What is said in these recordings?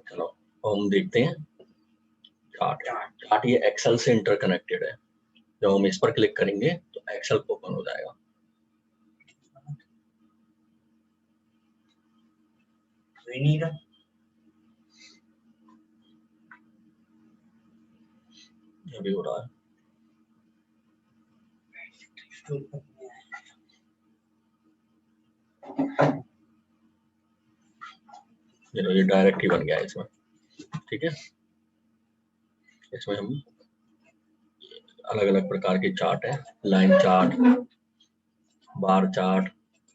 चलो हम देखते हैं चार्ट। ये एक्सेल से इंटरकनेक्टेड है। जब हम इस पर क्लिक करेंगे तो एक्सेल ओपन हो जाएगा। अभी हो रहा है। ये डायरेक्ट ही बन गया है इसमें। ठीक है, इसमें हम अलग अलग प्रकार के चार्ट है, line chart, bar chart,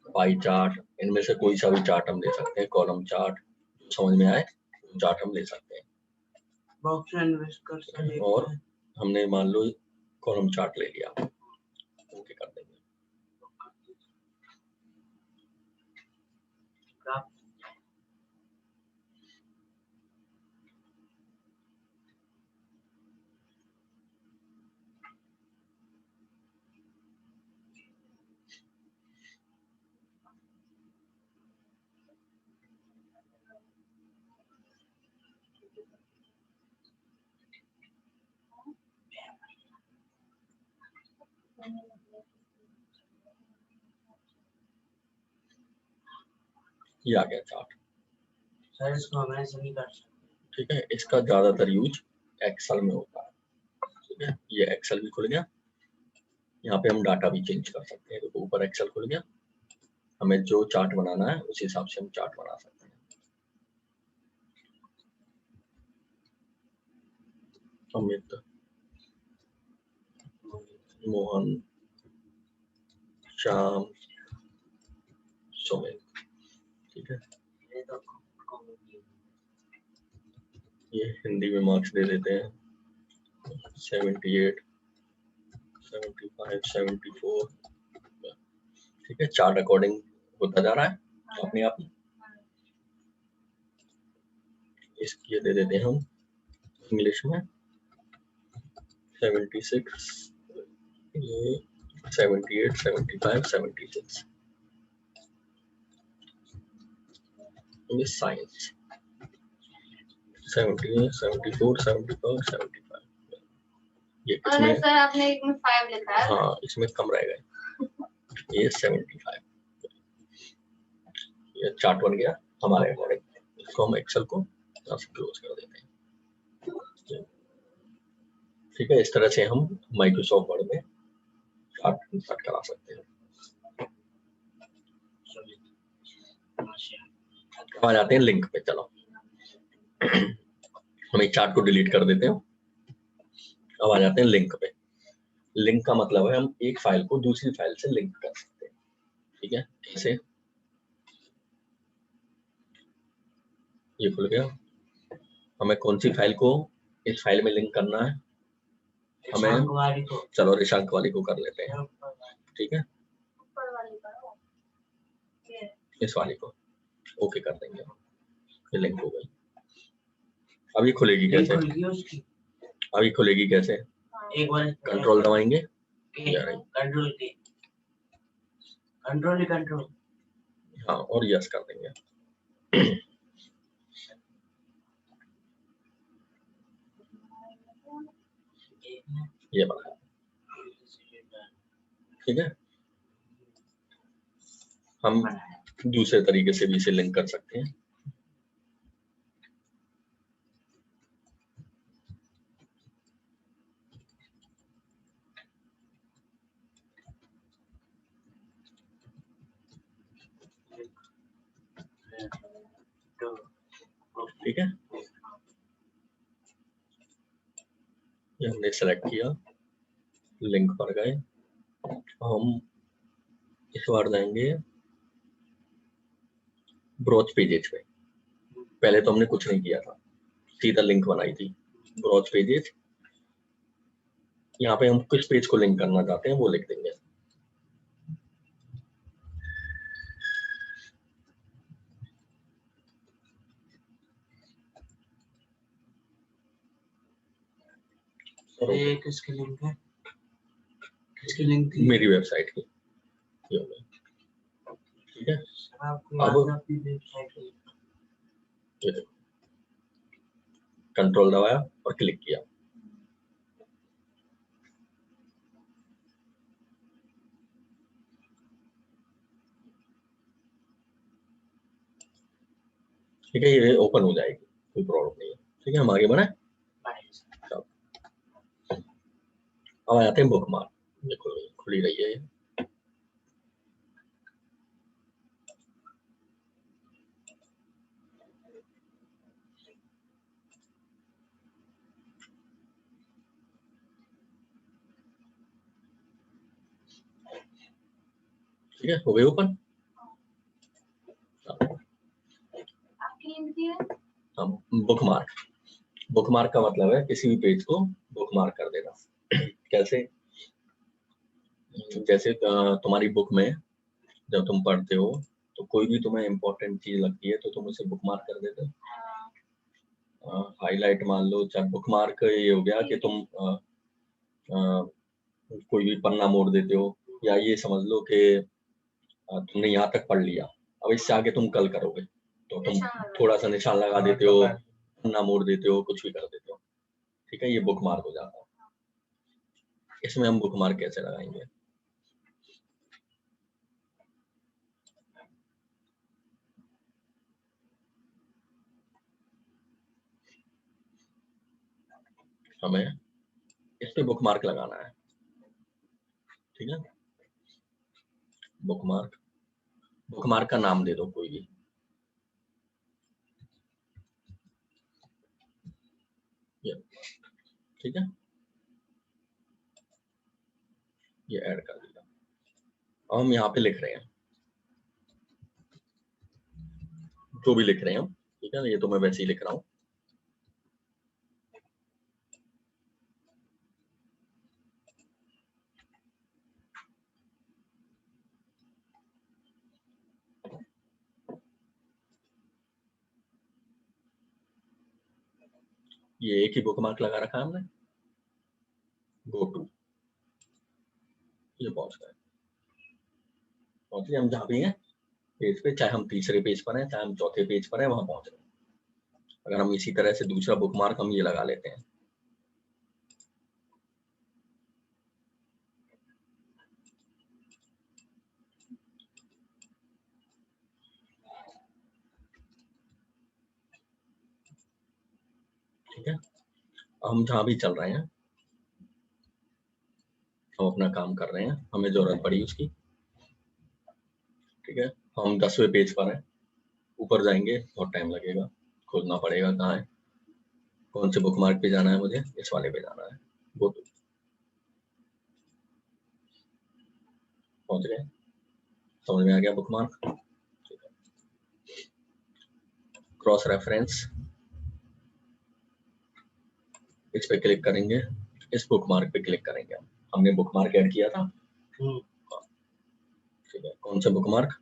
pie chart, इनमें से कोई सा भी चार्ट हम ले सकते हैं। कॉलम चार्ट, समझ में आए तो चार्ट हम ले सकते हैं। बॉक्स में इन्वेस्ट कर सकते हैं। और हमने मान लो कॉलम चार्ट ले लिया, ओके कर देंगे। ये आ गया चार्ट। सर इसको हमें ऐसे नहीं कर सकते। ठीक है, इसका ज्यादातर यूज एक्सेल में होता है। ठीक है, ये एक्सेल भी खुल गया। यहाँ पे हम डाटा भी चेंज कर सकते हैं। तो ऊपर एक्सेल खुल गया, हमें जो चार्ट बनाना है उस हिसाब से हम चार्ट बना सकते हैं। अमित, मोहन, श्याम, सुमित। ठीक है, ये हिंदी में मार्क्स दे देते हैं 78, 75, 74। ठीक है, चार्ट अकॉर्डिंग होता जा रहा है अपने आप। इसकी दे देते हैं हम इंग्लिश में 76, ये 78, 75, 76। ये साइंस 70, 74, 75, 75। ये अरे सर आपने एक में 5 लिखा है। हाँ, इसमें कम रहेगा। ये 75। ये चार्ट बन गया हमारे अकॉर्डिंग। इसको हम एक्सेल को क्लोज कर देते हैं। ठीक है, इस तरह से हम माइक्रोसॉफ्ट वर्ड में चार्ट इंसर्ट करा सकते हैं। अब आ जाते हैं लिंक पे। चलो हम एक चार्ट को डिलीट कर देते हैं। अब आ जाते हैं लिंक पे। लिंक का मतलब है हम एक फाइल को दूसरी फाइल से लिंक कर सकते हैं। ठीक है, कैसे? ये खुल गया। हमें कौन सी फाइल को इस फाइल में लिंक करना है? हमें चलो रिशांक वाली को कर लेते हैं। ठीक है, इस वाली को ओके कर देंगे। ये लिंक हो गई। अभी खुलेगी कैसे? अभी खुलेगी कैसे? एक बार कंट्रोल दबाएंगे, कंट्रोल हाँ, और यस कर देंगे। ये बना। ठीक है, हम दूसरे तरीके से भी इसे लिंक कर सकते हैं। ठीक है, ये हमने सेलेक्ट किया, लिंक पर गए। हम इस बार जाएंगे ब्रोच पेजेज पे। पहले तो हमने कुछ नहीं किया था, सीधा लिंक बनाई थी। ब्रोच पेजेज, यहाँ पे हम किस पेज को लिंक करना चाहते हैं वो लिख देंगे। ये किसकी लिंक है? किसकी लिंक थी? मेरी वेबसाइट की। ठीक है, आपको अब अपनी वेबसाइट ये देखो, कंट्रोल दबाया और क्लिक किया। ठीक है, ये ओपन हो जाएगी, कोई प्रॉब्लम नहीं है। ठीक है, हम आगे बढ़े। अब आ जाते हैं बुक मार्क। देखो खुली रही है ये। ठीक है, हो गई open. Book mark, book mark का मतलब है किसी भी पेज को बुक मार्क कर देना। कैसे? जैसे तुम्हारी बुक में जब तुम पढ़ते हो तो कोई भी तुम्हें इम्पोर्टेंट चीज लगती है तो तुम उसे बुक मार्क कर देते हो। हाईलाइट मान लो, चाहे बुक मार्क ये हो गया कि तुम कोई भी पन्ना मोड़ देते हो, या ये समझ लो कि तुमने यहाँ तक पढ़ लिया, अब इससे आगे तुम कल करोगे तो तुम थोड़ा सा निशान लगा देते हो, पन्ना मोड़ देते हो, कुछ भी कर देते हो। ठीक है, ये बुक मार्क हो जाता है। इसमें हम बुक मार्क कैसे लगाएंगे? हमें इस पे बुक मार्क लगाना है। ठीक है, बुक मार्क, बुक मार्क का नाम दे दो कोई भी। ठीक है, ये ऐड कर दिया। अब हम यहाँ पे लिख रहे हैं जो भी लिख रहे हैं हम। ठीक है, ये तो मैं वैसे ही लिख रहा हूँ। ये एक ही बुक मार्क लगा रखा है हमने। गो टू, ये पहुंच गए, पहुंच गए हम जहाँ भी हैं पेज पे, चाहे हम तीसरे पेज पर हैं चाहे हम चौथे पेज पर हैं, वहां पहुंच रहे हैं। अगर हम इसी तरह से दूसरा बुक मार्क हम ये लगा लेते हैं, ठीक है, हम जहाँ भी चल रहे हैं, हम अपना काम कर रहे हैं, हमें जरूरत पड़ी उसकी। ठीक है, हम 10वें पेज पर हैं, ऊपर जाएंगे बहुत टाइम लगेगा, खोजना पड़ेगा कहाँ है, कौन से बुक मार्क पे जाना है, मुझे इस वाले पे जाना है। गो टू, पहुंच गए, समझ में आ गया बुक मार्क। क्रॉस रेफरेंस, इस पे क्लिक करेंगे, इस बुक मार्क पे क्लिक करेंगे। हमने बुक मार्क ऐड किया था। ठीक है, कौन सा बुक मार्क?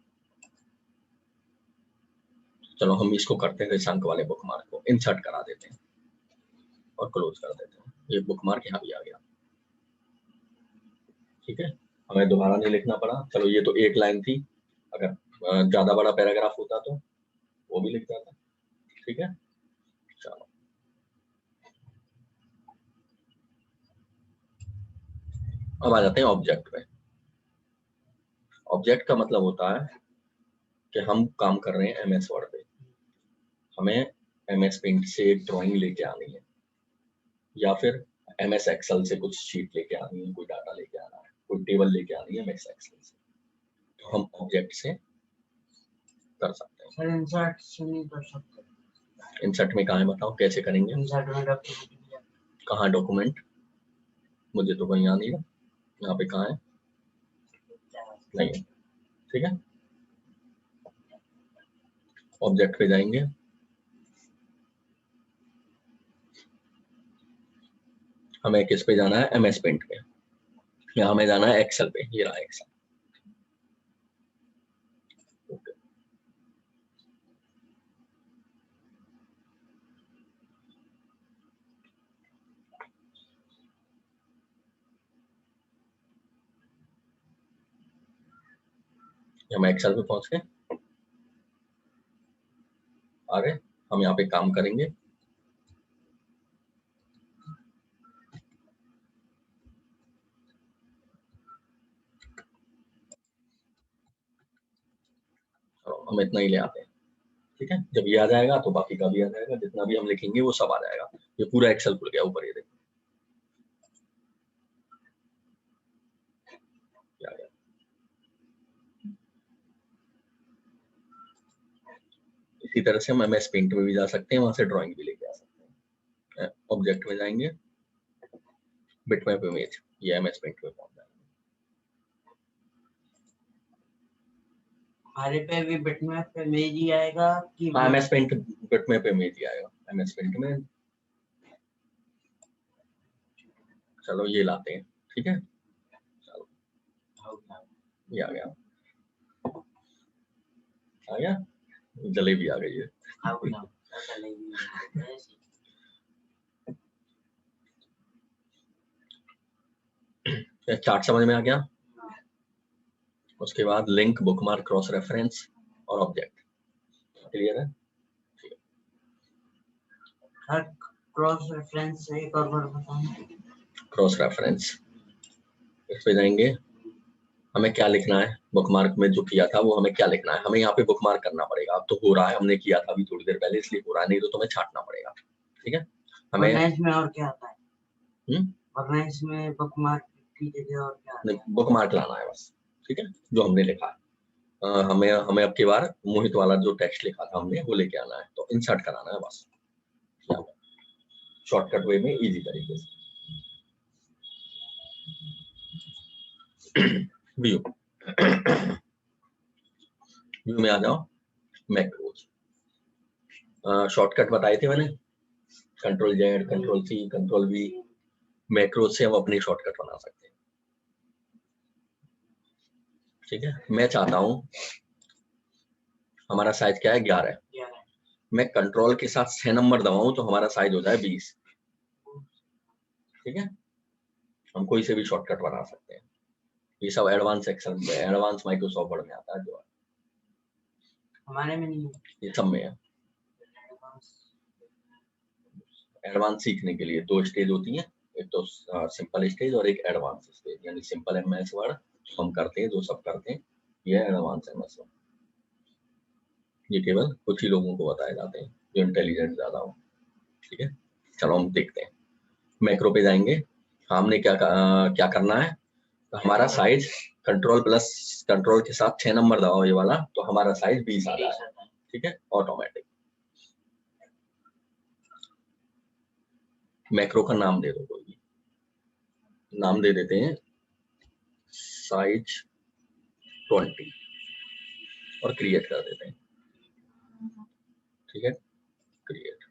चलो हम इसको करते हैं, रिशांक वाले बुक मार्क को इंसर्ट करा देते हैं और क्लोज कर देते हैं। ये बुक मार्क यहाँ भी आ गया। ठीक है, हमें दोबारा नहीं लिखना पड़ा। चलो ये तो एक लाइन थी, अगर ज्यादा बड़ा पैराग्राफ होता तो वो भी लिख जाता। ठीक है, चलो अब आ जाते हैं ऑब्जेक्ट पे। ऑब्जेक्ट का मतलब होता है कि हम काम कर रहे हैं MS वर्ड पे, हमें MS पेंट से एक ड्राइंग लेके आनी है, या फिर MS एक्सेल से कुछ शीट लेके आनी है, कोई डाटा लेके आना है, कोई टेबल लेके आनी है MS एक्सेल से, तो हम ऑब्जेक्ट से कर सकते हैं। सर इंसर्ट से नहीं कर सकते। इंसर्ट में कहाँ है बताओ, कैसे करेंगे? इंसर्ट में कहाँ डॉक्यूमेंट? मुझे तो कहीं आ नहीं रहा, यहाँ पे कहाँ है? नहीं है। ठीक है, ऑब्जेक्ट पे जाएंगे, हमें किस पे जाना है? MS पेंट पे, या हमें जाना है एक्सेल पे, ये रहा एक्सेल। ओके, हम एक्सेल पे पहुंच गए, आ गए। हम यहाँ पे काम करेंगे। हम इतना ही ले आते हैं, ठीक है। जब ये आ जाएगा तो बाकी का भी आ जाएगा, जितना भी हम लिखेंगे वो सब आ जाएगा। ये पूरा एक्सेल खुल गया ऊपर, ये देखो क्या आ गया। इसी तरह से हम MS पेंट में भी जा सकते हैं, वहां से ड्राइंग भी लेके आ सकते हैं। ऑब्जेक्ट में जाएंगे, बिटमैप इमेज, ये MS पेंट में पहुंच जाएगा। हमारे पे भी बिटमैप इमेज ही आएगा कि हाँ, MS पेंट बिटमैप इमेज ही आएगा MS पेंट में। चलो ये लाते हैं, ठीक है। चलो ये आ गया, आ गया, जलेबी आ गई है। चार्ट समझ में आ गया। उसके बाद लिंक, बुकमार्क, क्रॉस रेफरेंस और ऑब्जेक्ट, क्लियर है। हर क्रॉस रेफरेंस एक और बार बताएं। क्रॉस रेफरेंस, इस पे जाएंगे, हमें क्या लिखना है, बुकमार्क में जो किया था वो हमें क्या लिखना है। हमें यहाँ पे बुकमार्क करना पड़ेगा। अब तो हो रहा है, हमने किया था अभी थोड़ी देर पहले, इसलिए हो रहा है, नहीं तो तुम्हें छांटना पड़ेगा, ठीक है। हमें में और क्या आता है? वरना इसमें बुकमार्क की जगह और क्या आता है? बुकमार्क लाना है बस, ठीक है, जो हमने लिखा है। हमें अब की बार मोहित वाला जो टेक्स्ट लिखा था हमने वो लेके आना है, तो इंसर्ट कराना है बस, शॉर्टकट वे में, इजी तरीके से। व्यू व्यू में आ जाओ, मैक्रोज, शॉर्टकट बताए थे मैंने, Ctrl+Z, Ctrl+C, Ctrl+V। मैक्रोज से हम अपनी शॉर्टकट बना सकते हैं, ठीक है। मैं चाहता हूं हमारा साइज क्या है, 11। मैं कंट्रोल के साथ 6 नंबर दबाऊं तो हमारा साइज हो जाए 20, ठीक है। हम कोई से भी शॉर्टकट बना सकते हैं। ये सब एडवांस एक्सेल में, एडवांस माइक्रोसॉफ्ट वर्ड में आता है, जो हमारे में नहीं है, ये सब में है। एडवांस सीखने के लिए 2 स्टेज होती हैं, एक तो सिंपल स्टेज और एक एडवांस स्टेज। यानी सिंपल MS वर्ड हम करते हैं, जो सब करते हैं, ये एडवांस MS वर्ड। ये केवल कुछ ही लोगों को बताए जाते हैं जो इंटेलिजेंट ज्यादा हो, ठीक है। चलो हम देखते हैं, मैक्रो पे जाएंगे। हमने क्या करना है, तो हमारा साइज कंट्रोल के साथ 6 नंबर दबाओ ये वाला, तो हमारा साइज 20 आ जाए, ठीक है, ऑटोमेटिक। मैक्रो का नाम दे दो, कोई भी नाम दे देते हैं, साइज 20 और क्रिएट कर देते हैं, ठीक है। क्रिएट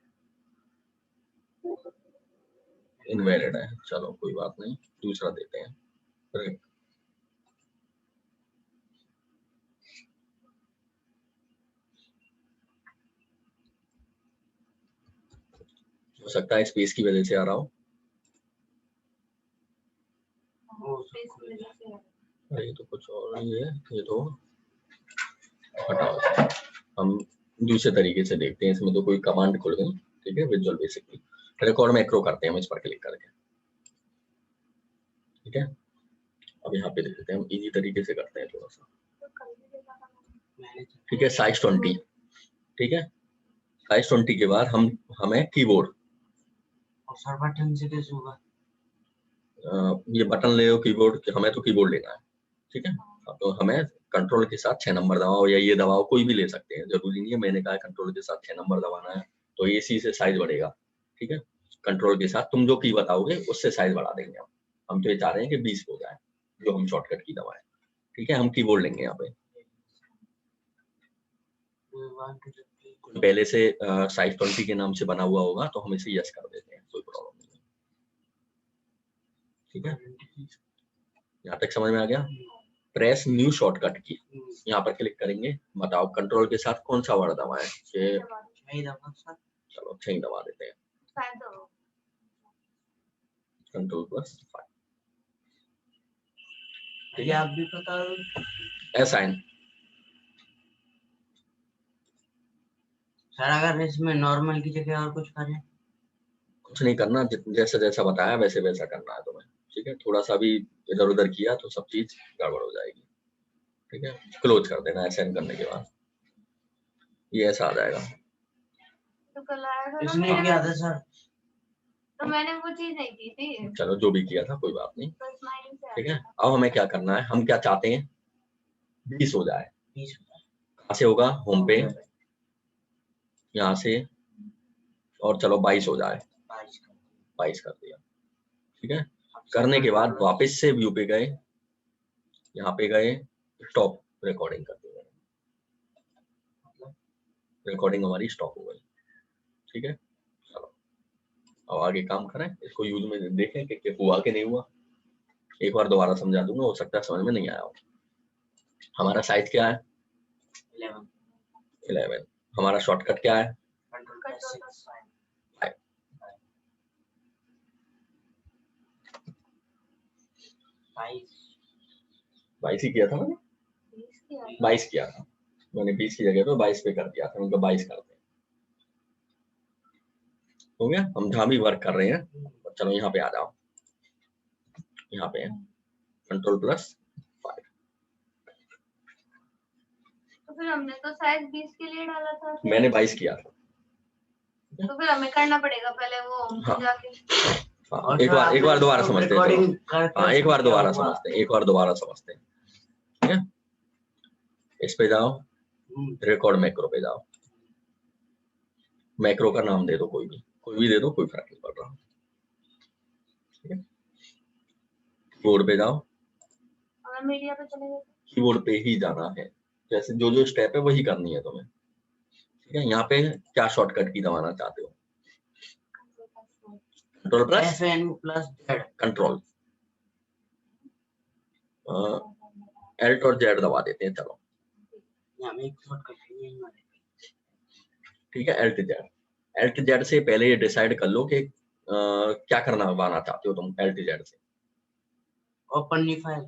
इनवैलिड है, चलो कोई बात नहीं, दूसरा देते हैं। हो सकता है स्पेस की वजह से आ रहा हो। अरे ये तो कुछ और ही है, ये तो हटाओ, हम दूसरे तरीके से देखते हैं। इसमें तो कोई कमांड खुल गई, ठीक है, विजुअल बेसिकली रिकॉर्ड मैक्रो करते हैं हम इस पर क्लिक करके, ठीक है। अब यहाँ पे देखते हैं, हम इजी तरीके से करते हैं थोड़ा सा, ठीक है। साइज 20, ठीक है। साइज 20 के बाद हमें कीबोर्ड, और बटन से कैसे होगा? ये बटन ले लो कीबोर्ड, हमें तो कीबोर्ड लेना है, ठीक है। तो हमें कंट्रोल के साथ 6 नंबर दबाओ या ये दबाओ, कोई भी ले सकते हैं, जरूरी नहीं है। मैंने कहा कंट्रोल के साथ 6 नंबर दबाना है, तो इसी से साइज बढ़ेगा, ठीक है। कंट्रोल के साथ तुम जो की बताओगे उससे साइज बढ़ा देंगे हम तो ये चाह रहे हैं कि 20 हो जाए, जो हम शॉर्टकट की दबाएं, ठीक है। हम कीबोर्ड लेंगे यहाँ पे, पहले से साइज 20 के नाम से बना हुआ होगा, तो हम इसे यस कर देते हैं, कोई प्रॉब्लम नहीं है, ठीक है। यहाँ तक समझ में आ गया। प्रेस न्यू शॉर्टकट की, यहाँ पर क्लिक करेंगे। बताओ कंट्रोल के साथ कौन सा वर्ड दबाएं, चलो 6 दबा देते हैं, Ctrl+5, ठीक है। आप भी पता असाइन, सर अगर इसमें नॉर्मल की जगह और कुछ करें? कुछ नहीं करना, जैसा जैसा बताया वैसे वैसा करना है तुम्हें, ठीक है। थोड़ा सा भी इधर उधर किया तो सब चीज गड़बड़ हो जाएगी, ठीक है। क्लोज कर देना असाइन करने के बाद, ये ऐसा आ जाएगा। तो कल आया था ना, इसने किया था सर। तो मैंने वो चीज नहीं की थी, चलो जो भी किया था कोई बात नहीं, बस माइंड से आ ठीक है। गया था। अब हमें क्या करना है, हम क्या चाहते हैं, 20 हो जाए। 20 कहाँ से होगा, होम पे, यहाँ से, और चलो 22 हो जाए, 22 कर दिया, ठीक है। करने के बाद वापस से व्यू पे गए, यहाँ पे गए, स्टॉप रिकॉर्डिंग कर दिया, रिकॉर्डिंग हमारी स्टॉप हो गई, ठीक है। चलो अब आगे काम करें, इसको यूज में देखें कि हुआ कि नहीं हुआ। एक बार दोबारा समझा दूंगा, हो सकता है समझ में नहीं आया हो। हमारा साइज क्या है, 11। हमारा शॉर्टकट क्या है, बाईस ही किया था मैंने, 22 किया था मैंने, 20 की जगह पे 22 पे कर दिया था, उनका 22 करते हैं, हो गया। हम जहाँ भी वर्क कर रहे हैं, चलो यहाँ पे आ जाओ, यहाँ पे Ctrl+5। तो फिर हमने तो शायद 20 के लिए डाला था, मैंने 22 किया था, तो फिर हमें करना पड़ेगा पहले वो हाँ। जाके। हाँ, एक बार दोबारा समझते हैं, हाँ एक बार दोबारा समझते हैं, एक बार दोबारा समझते हैं, ठीक है। इस पे जाओ, रिकॉर्ड मैक्रो पे जाओ, मैक्रो का नाम दे दो, कोई भी दे दो, कोई फर्क नहीं पड़ रहा, ठीक है। कीबोर्ड पे जाओ, अगर मीडिया पे चले गए कीबोर्ड पे ही जाना है, जैसे जो जो स्टेप है वही करनी है तुम्हें, ठीक है। यहाँ पे क्या शॉर्टकट की दबाना चाहते हो, Ctrl+Z, कंट्रोल, Alt और Z दबा देते हैं, चलो ठीक है। Alt Z से पहले ये डिसाइड कर लो कि क्या करना चाहते हो तुम Alt Z से। ओपन न्यू फाइल,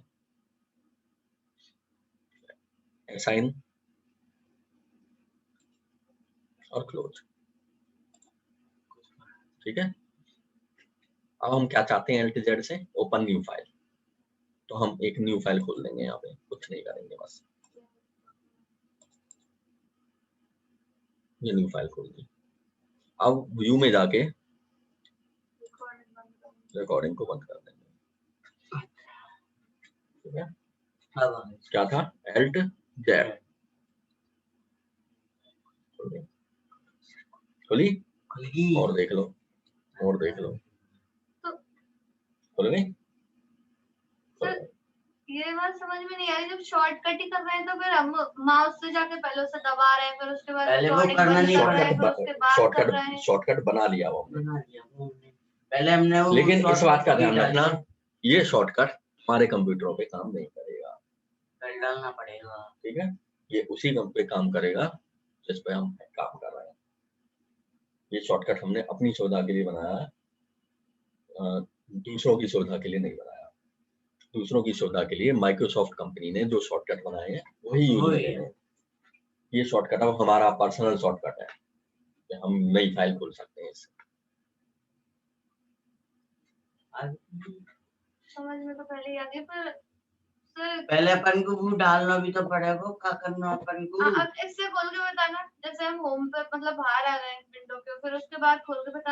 असाइन और क्लोज, ठीक है। अब हम क्या चाहते हैं Alt Z से, ओपन न्यू फाइल, तो हम एक न्यू फाइल खोल देंगे, यहाँ पे कुछ नहीं करेंगे, बस ये न्यू फाइल खोल दी। अब व्यू में जाके रिकॉर्डिंग को बंद कर देंगे, ठीक है। क्या था, Alt Z खोली, और देख लो, और देख लो, खोल गई। ये बात समझ में नहीं आ रही, जब शॉर्टकट ही कर रहे हैं तो फिर हम माउस से जाके पहले उसे दबा रहे हैं, फिर उसके बाद पहले वो recording करना बंद नहीं कर रहे हैं, फिर उसके बाद कर रहे हैं। शॉर्टकट बना लिया वो हमने, पहले हमने वो, लेकिन इस बात का ध्यान रखना, ये शॉर्टकट हमारे कंप्यूटरों पे काम नहीं करेगा, कल डालना पड़ेगा, ठीक है। ये उसी पे काम करेगा जिस पे हम काम कर रहे हैं। ये शॉर्टकट हमने अपनी सुविधा के लिए बनाया है, दूसरों की सुविधा के लिए नहीं बनाया। दूसरों की सुविधा के लिए माइक्रोसॉफ्ट कंपनी ने जो शॉर्टकट बनाए हैं वही यूज में लेंगे। ये शॉर्टकट अब हमारा पर्सनल शॉर्टकट है, कि हम नई फाइल खोल सकते हैं इससे। समझ में तो पहले ही आ गई, पर पहले अपन को वो डालना भी तो पड़ेगा, क्या करना अपन को। अब इससे खोल के बताना, जैसे हम होम पे मतलब बाहर आ गए विंडो के, फिर उसके बाद खोल के बताना।